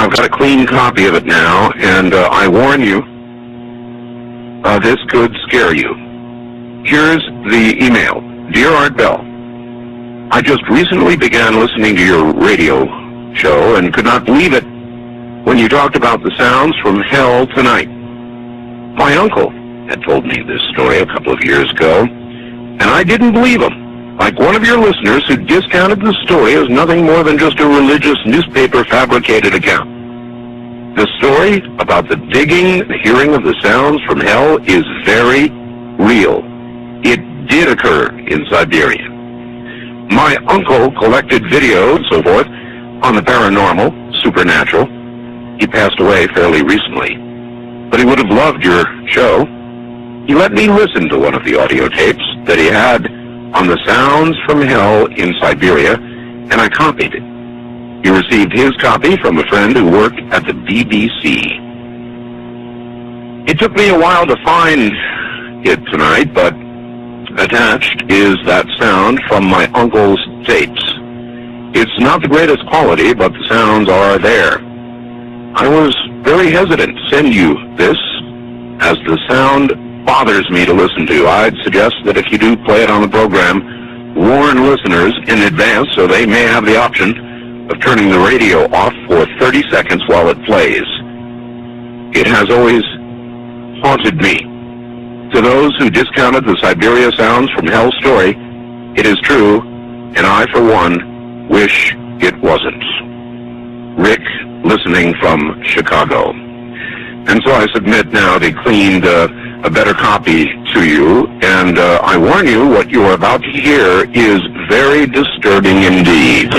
I've got a clean copy of it now, and I warn you, this could scare you. Here's the email. Dear Art Bell, I just recently began listening to your radio show and could not believe it when you talked about the sounds from hell tonight. My uncle had told me this story a couple of years ago, and I didn't believe him. Like one of your listeners who discounted the story as nothing more than just a religious newspaper fabricated account. The story about the digging, the hearing of the sounds from hell is very real. It did occur in Siberia. My uncle collected videos, so forth, on the paranormal, supernatural. He passed away fairly recently, but he would have loved your show. He let me listen to one of the audio tapes that he had on the sounds from hell in Siberia, and I copied it. He received his copy from a friend who worked at the BBC. It took me a while to find it tonight, but attached is that sound from my uncle's tapes. It's not the greatest quality, but the sounds are there. I was very hesitant to send you this, as the sound bothers me to listen to. I'd suggest that if you do play it on the program, warn listeners in advance so they may have the option of turning the radio off for 30 seconds while it plays. It has always haunted me. To those who discounted the Siberia sounds from hell story, it is true, and I, for one, wish it wasn't. Rick, listening from Chicago. And so I submit now the cleaned, a better copy to you, and I warn you, what you are about to hear is very disturbing indeed.